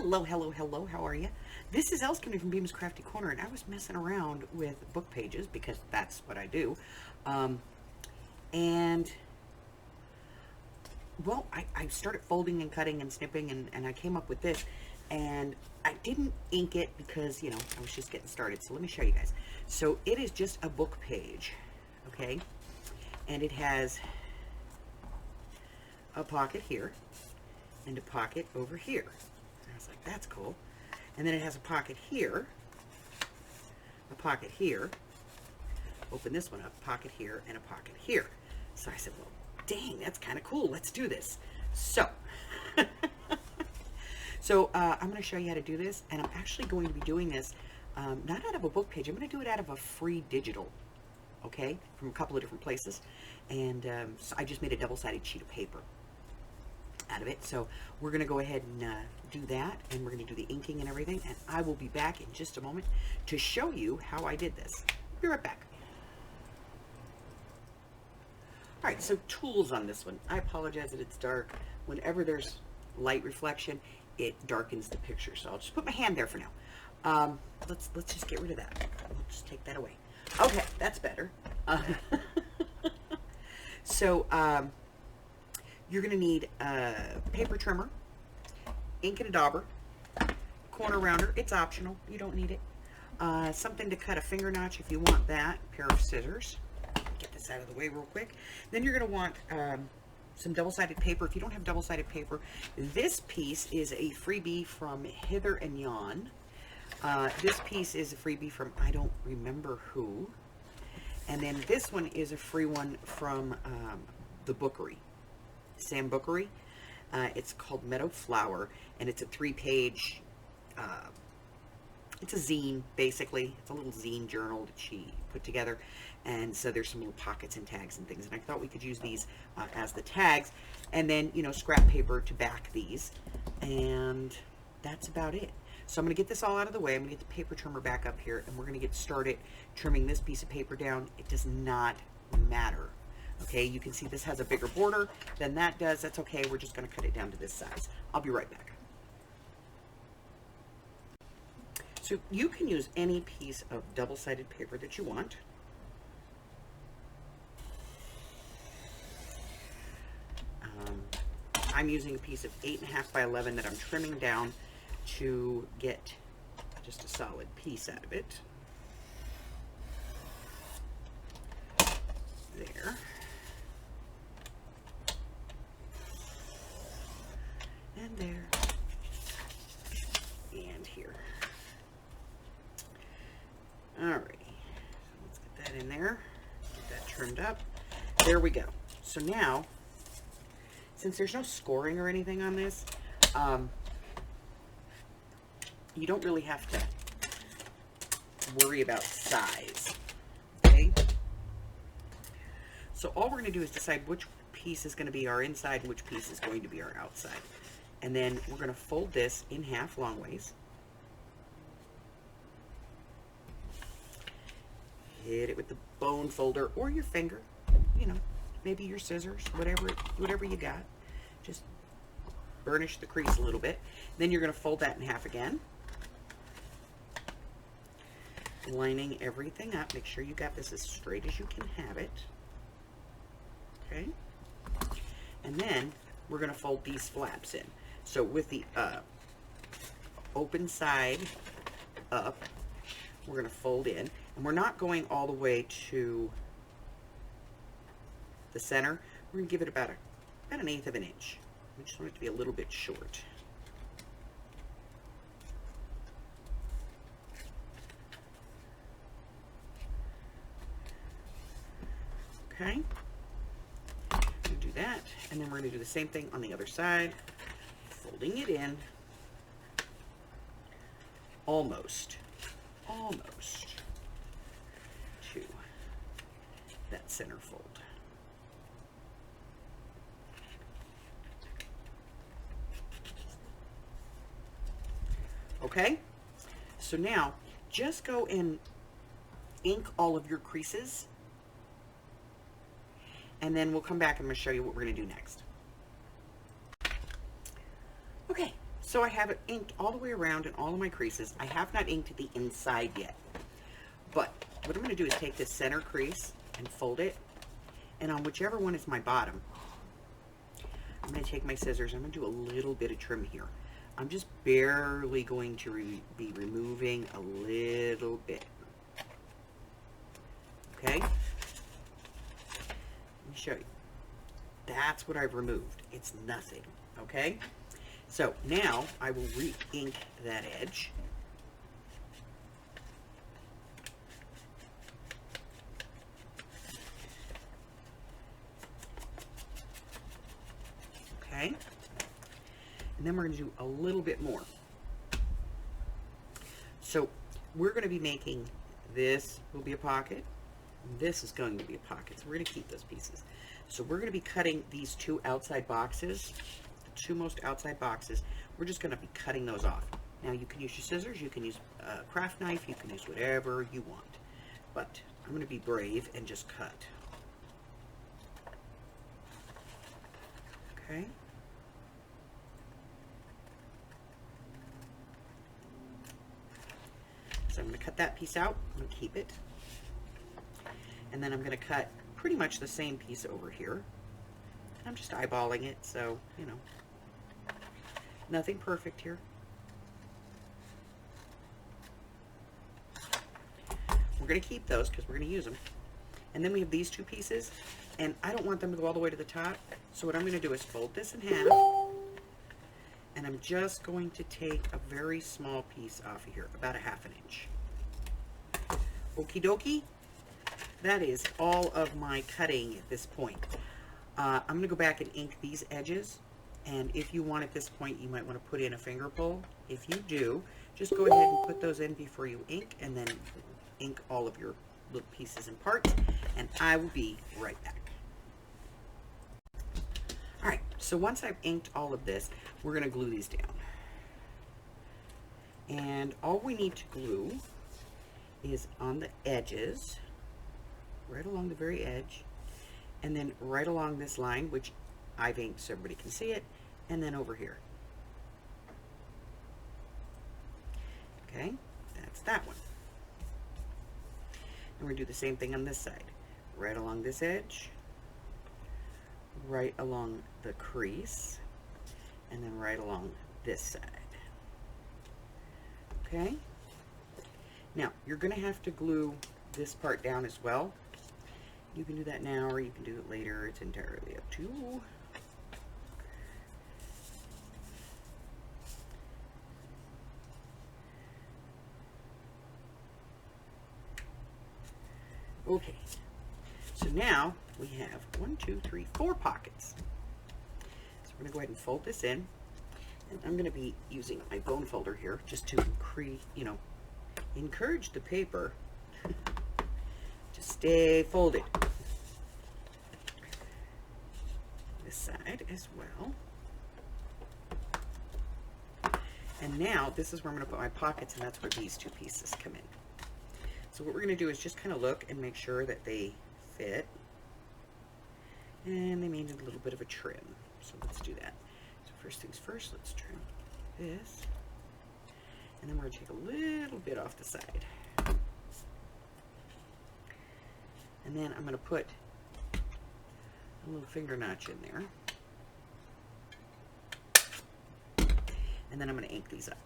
Hello, hello, hello. How are you? This is Elskini from Beam's Crafty Corner, and I was messing around with book pages because that's what I do. And well, I started folding and cutting and snipping, and I came up with this, and I didn't ink it because, you know, I was just getting started. So let me show you guys. So it is just a book page, okay? And it has a pocket here and a pocket over here. I was like, that's cool. And then it has a pocket here, a pocket here. Open this one up, pocket here, and a pocket here. So I said, well, dang, that's kind of cool. Let's do this. So, I'm going to show you how to do this, and I'm actually going to be doing this not out of a book page. I'm going to do it out of a free digital, okay, from a couple of different places. And so I just made a double-sided sheet of paper out of it. So we're going to go ahead and do that, and we're going to do the inking and everything, and I will be back in just a moment to show you how I did this. Be right back. All right, so tools on this one. I apologize that it's dark. Whenever there's light reflection, it darkens the picture. So I'll just put my hand there for now. Let's just get rid of that. We'll just take that away. Okay, that's better. So you're going to need a paper trimmer, ink and a dauber, corner rounder. It's optional. You don't need it. Something to cut a finger notch if you want that. A pair of scissors. Get this out of the way real quick. Then you're going to want some double-sided paper. If you don't have double-sided paper, this piece is a freebie from Hither and Yon. This piece is a freebie from I don't remember who. And then this one is a free one from the Bookery, Sam Bookery. It's called Meadow Flower, and it's a 3-page, it's a zine, basically. It's a little zine journal that she put together. And so there's some little pockets and tags and things. And I thought we could use these as the tags. And then, you know, scrap paper to back these. And that's about it. So I'm going to get this all out of the way. I'm going to get the paper trimmer back up here. And we're going to get started trimming this piece of paper down. It does not matter. Okay, you can see this has a bigger border than that does. That's okay. We're just going to cut it down to this size. I'll be right back. So you can use any piece of double-sided paper that you want. I'm using a piece of 8.5 by 11 that I'm trimming down to get just a solid piece out of it. There. And there. And here. Alrighty. So let's get that in there. Get that trimmed up. There we go. So now, since there's no scoring or anything on this, you don't really have to worry about size, okay? So all we're going to do is decide which piece is going to be our inside and which piece is going to be our outside. And then we're going to fold this in half long ways. Hit it with the bone folder or your finger, you know, maybe your scissors, whatever you got. Just burnish the crease a little bit. Then you're going to fold that in half again. Lining everything up. Make sure you got this as straight as you can have it. Okay. And then we're going to fold these flaps in. So with the open side up, we're going to fold in. And we're not going all the way to the center. We're going to give it about 1/8 of an inch. We just want it to be a little bit short. Okay. We do that, and then we're going to do the same thing on the other side, folding it in almost to that center fold. Okay, so now just go and ink all of your creases, and then we'll come back and I'm going to show you what we're going to do next. Okay, So I have it inked all the way around in all of my creases. I have not inked the inside yet. But what I'm going to do is take this center crease and fold it. And on whichever one is my bottom, I'm going to take my scissors. I'm going to do a little bit of trim here. I'm just barely going to be removing a little bit. Okay? Let me show you. That's what I've removed. It's nothing. Okay? So now I will re-ink that edge. Okay? And then we're going to do a little bit more. So we're going to be making this will be a pocket. This is going to be a pocket. So we're going to keep those pieces. So we're going to be cutting these two outside boxes, the two most outside boxes. We're just going to be cutting those off. Now you can use your scissors, you can use a craft knife, you can use whatever you want. But I'm going to be brave and just cut. Okay. So I'm going to cut that piece out. I'm going to keep it. And then I'm going to cut pretty much the same piece over here. I'm just eyeballing it, so, you know, nothing perfect here. We're going to keep those because we're going to use them. And then we have these two pieces, and I don't want them to go all the way to the top. So what I'm going to do is fold this in half. And I'm just going to take a very small piece off of here, about a ½ inch. Okie dokie. That is all of my cutting at this point. I'm going to go back and ink these edges. And if you want at this point, you might want to put in a finger pull. If you do, just go ahead and put those in before you ink, and then ink all of your little pieces and parts. And I will be right back. Alright, so once I've inked all of this, we're going to glue these down. And all we need to glue is on the edges, right along the very edge, and then right along this line, which I've inked so everybody can see it, and then over here. Okay, that's that one. And we're going to do the same thing on this side. Right along this edge, right along the crease, and then right along this side. Okay? Now, you're going to have to glue this part down as well. You can do that now or you can do it later. It's entirely up to you. Okay. So now we have 1, 2, 3, 4 pockets. So we're going to go ahead and fold this in. And I'm going to be using my bone folder here just to encourage the paper to stay folded. This side as well. And now this is where I'm going to put my pockets, and that's where these two pieces come in. So what we're going to do is just kind of look and make sure that they fit. And they may need a little bit of a trim. So let's do that. So first things first, let's trim this. And then we're going to take a little bit off the side. And then I'm going to put a little finger notch in there. And then I'm going to ink these up.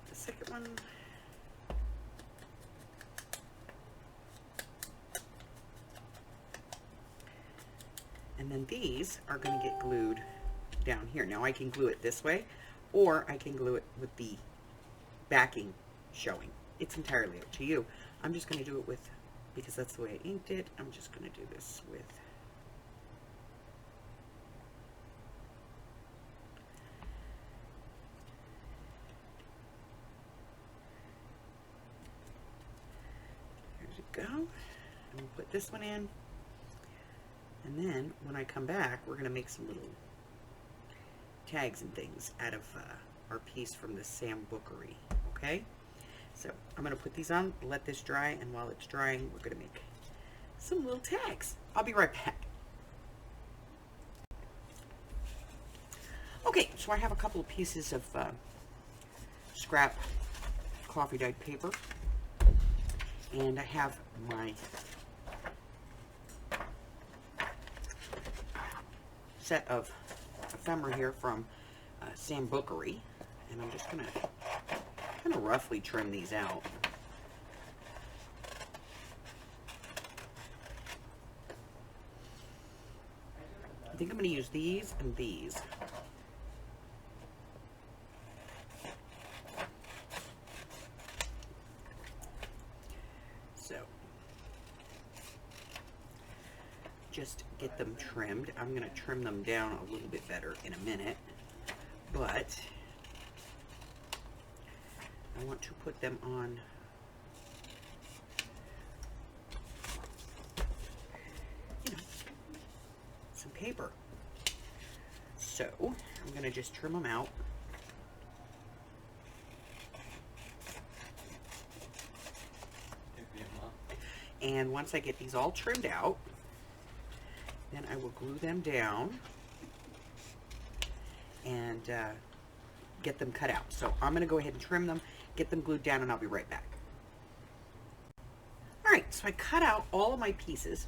The second one. And then these are going to get glued down here. Now I can glue it this way, or I can glue it with the backing showing. It's entirely up to you. I'm just going to do it with, because that's the way I inked it, I'm just going to do this with there we go. I'm going to put this one in. And then when I come back, we're going to make some little tags and things out of our piece from the Sam Bookery. Okay? So I'm going to put these on, let this dry, and while it's drying, we're going to make some little tags. I'll be right back. Okay, so I have a couple of pieces of scrap coffee dyed paper, and I have my set of ephemera here from Sam Bookery, and I'm just going to kind of roughly trim these out. I think I'm going to use these and these. So, just get them trimmed. I'm going to trim them down a little bit better in a minute, but I want to put them on some paper. So I'm going to just trim them out. And once I get these all trimmed out, then I will glue them down and get them cut out. So I'm going to go ahead and trim them, get them glued down, and I'll be right back. Alright, so I cut out all of my pieces,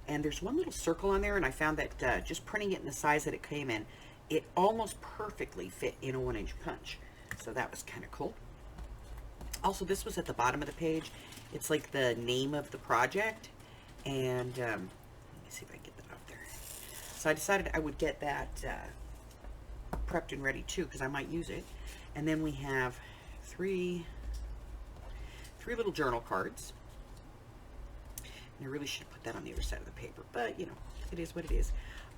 and there's one little circle on there, and I found that just printing it in the size that it came in, it almost perfectly fit in a 1-inch punch. So that was kind of cool. Also, this was at the bottom of the page. It's like the name of the project, and let me see if I can get that up there. So I decided I would get that prepped and ready too, because I might use it. And then we have three little journal cards. And I really should have put that on the other side of the paper, but you know, it is what it is.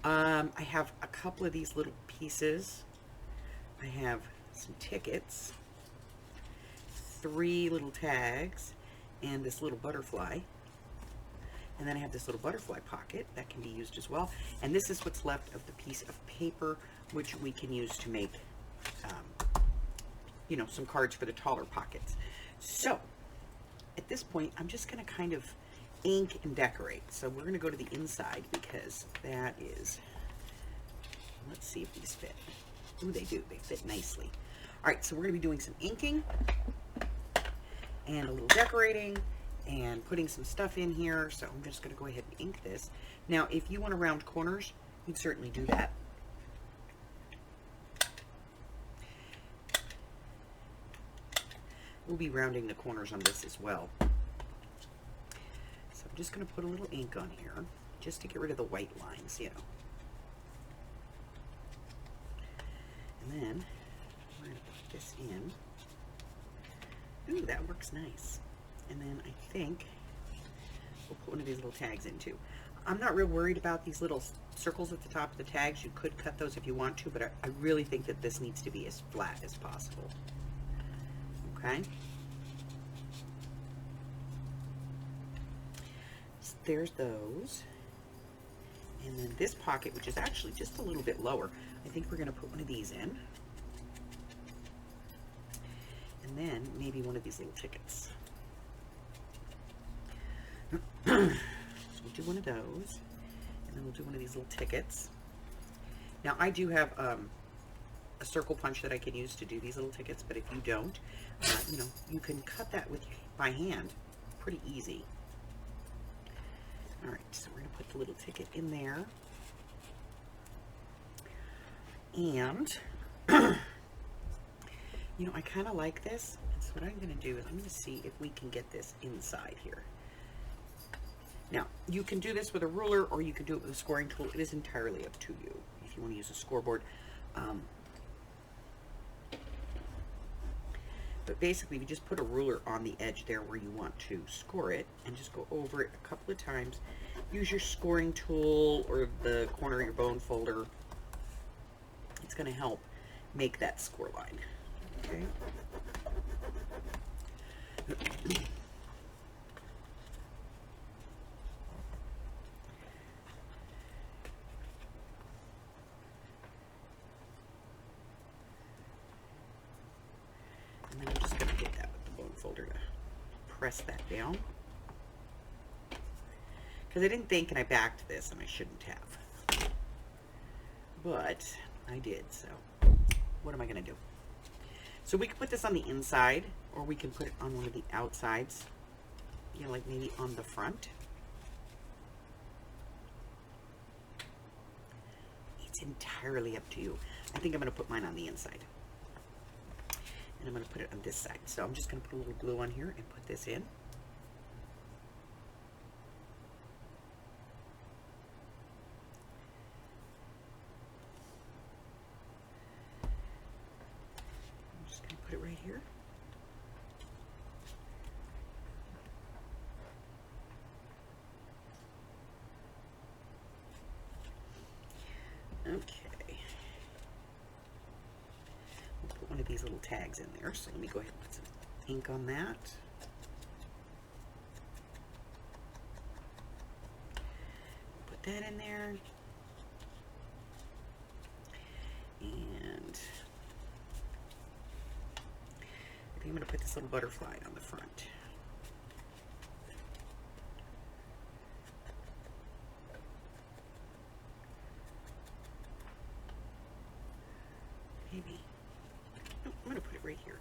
I have a couple of these little pieces. I have some tickets, 3 little tags, and this little butterfly. And then I have this little butterfly pocket that can be used as well. And this is what's left of the piece of paper, which we can use to make, you know, some cards for the taller pockets. So, at this point, I'm just going to kind of ink and decorate. So we're going to go to the inside, because that is, let's see if these fit. Ooh, they do. They fit nicely. All right, so we're going to be doing some inking and a little decorating and putting some stuff in here. So I'm just going to go ahead and ink this. Now, if you want to round corners, you'd certainly do that. We'll be rounding the corners on this as well. So I'm just going to put a little ink on here just to get rid of the white lines, you know. And then we're going to put this in. Ooh, that works nice. And then I think we'll put one of these little tags in too. I'm not real worried about these little circles at the top of the tags. You could cut those if you want to, but I really think that this needs to be as flat as possible. Okay? So there's those. And then this pocket, which is actually just a little bit lower, I think we're going to put one of these in. And then maybe one of these little tickets. So we'll do one of those, and then we'll do one of these little tickets. Now I do have a circle punch that I can use to do these little tickets, but if you don't, you know, you can cut that with by hand, pretty easy. All right, so we're gonna put the little ticket in there, and you know, I kind of like this. So what I'm going to do is I'm going to see if we can get this inside here. Now, you can do this with a ruler, or you can do it with a scoring tool. It is entirely up to you if you want to use a scoreboard. But basically, you just put a ruler on the edge there where you want to score it, and just go over it a couple of times. Use your scoring tool or the corner of your bone folder. It's going to help make that score line. Okay. And then I'm just going to hit that with the bone folder to press that down. Because I didn't think, and I backed this, and I shouldn't have. But I did, so what am I going to do? So we can put this on the inside, or we can put it on one of the outsides. You know, like maybe on the front. It's entirely up to you. I think I'm going to put mine on the inside. And I'm going to put it on this side. So I'm just going to put a little glue on here and put this in. I'm just going to put it right here. Okay. We'll put one of these little tags in there. So let me go ahead and put some ink on that. Put that in there. And I think I'm going to put this little butterfly on the front. Maybe. No, I'm going to put it right here.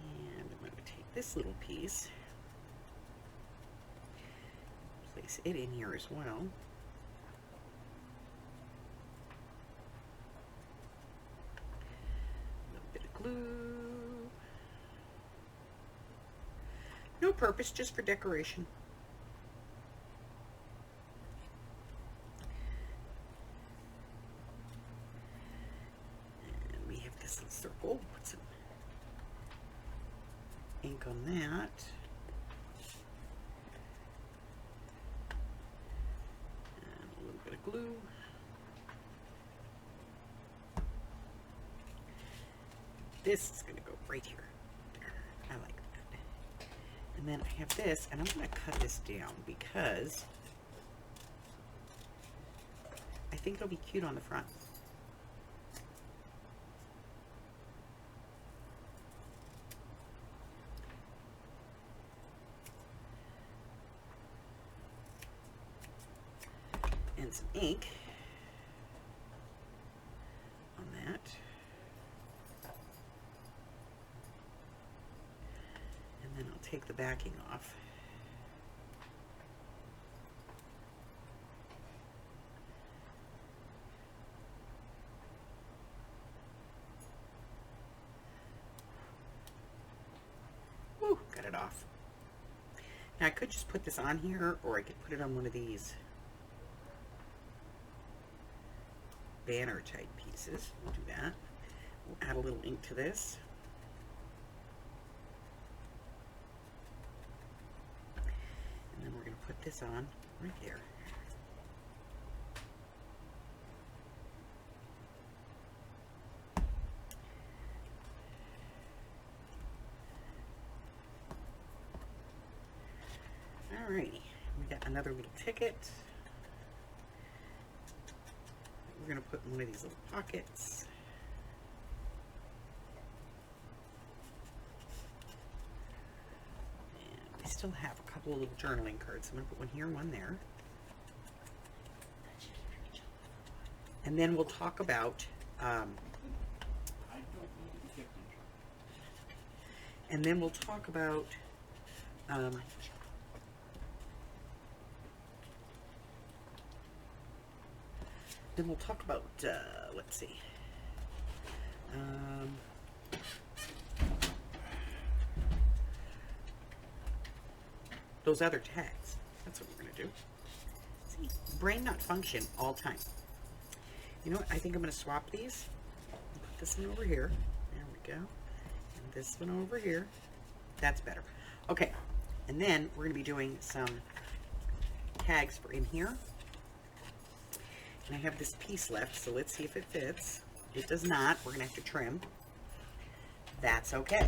And I'm going to take this little piece, place it in here as well. A little bit of glue. No purpose, just for decoration. And we have this little circle. Put some ink on that. And a little bit of glue. This is going to go right here. There. I like that. And then I have this, and I'm going to cut this down because I think it'll be cute on the front. And some ink on that. And then I'll take the backing off. Woo, got it off. Now I could just put this on here, or I could put it on one of these banner type pieces. We'll do that. We'll add a little ink to this. And then we're going to put this on right there. Alrighty, we got another little ticket. We're going to put in one of these little pockets. And we still have a couple of little journaling cards. I'm going to put one here, one there. And then we'll talk about let's see, those other tags. That's what we're going to do. See, brain not function all time. You know what? I think I'm going to swap these. Put this one over here. There we go. And this one over here. That's better. Okay. And then we're going to be doing some tags for in here. And I have this piece left, so let's see if it fits. It does not. We're going to have to trim. That's okay.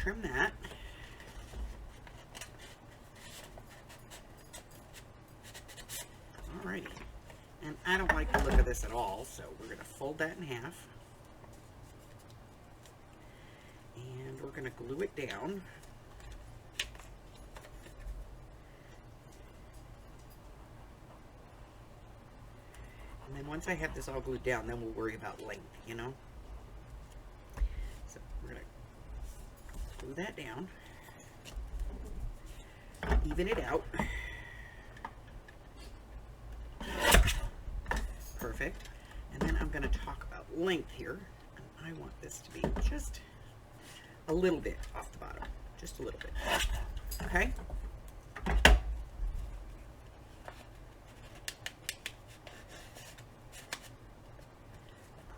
trim that. Alrighty. And I don't like the look of this at all, so we're going to fold that in half. And we're going to glue it down. And then once I have this all glued down, then we'll worry about length, you know? So we're going to glue that down. Even it out. Perfect. And then I'm going to talk about length here. And I want this to be just a little bit off the bottom. Just a little bit. Okay?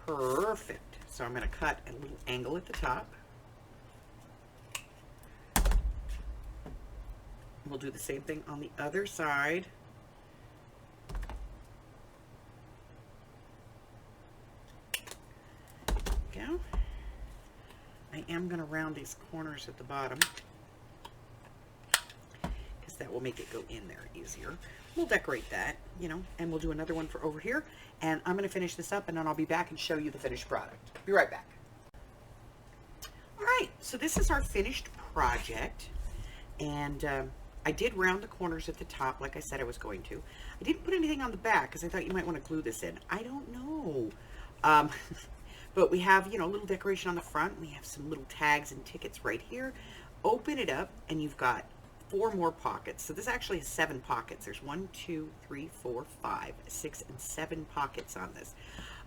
Perfect. So I'm going to cut a little angle at the top. We'll do the same thing on the other side. Go. I am going to round these corners at the bottom because that will make it go in there easier. We'll decorate that, you know, and we'll do another one for over here. And I'm going to finish this up, and then I'll be back and show you the finished product. Be right back. All right, so this is our finished project. And I did round the corners at the top, like I said I was going to. I didn't put anything on the back because I thought you might want to glue this in. I don't know. But we have, you know, a little decoration on the front. We have some little tags and tickets right here. Open it up, and you've got 4 more pockets. So this actually has 7 pockets. There's 1, 2, 3, 4, 5, 6, and 7 pockets on this.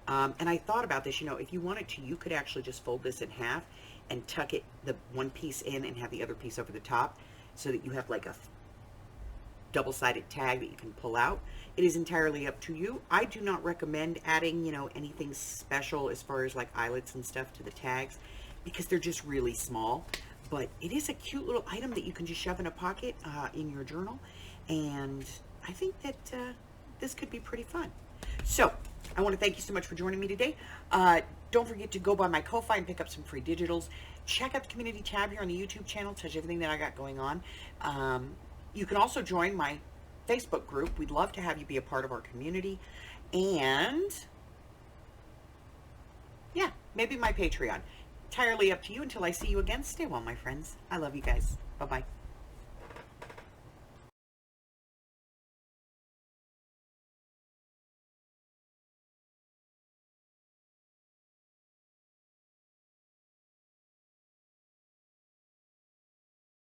And I thought about this, you know, if you wanted to, you could actually just fold this in half and tuck it, the one piece in, and have the other piece over the top so that you have like a double-sided tag that you can pull out. It is entirely up to you. I do not recommend adding, you know, anything special as far as like eyelets and stuff to the tags because they're just really small. But it is a cute little item that you can just shove in a pocket in your journal. And I think that this could be pretty fun. So I want to thank you so much for joining me today. Don't forget to go by my Ko-Fi and pick up some free digitals. Check out the community tab here on the YouTube channel. Touch everything that I got going on. You can also join my Facebook group. We'd love to have you be a part of our community. And yeah, maybe my Patreon. Entirely up to you. Until I see you again, stay well, my friends. I love you guys. Bye-bye.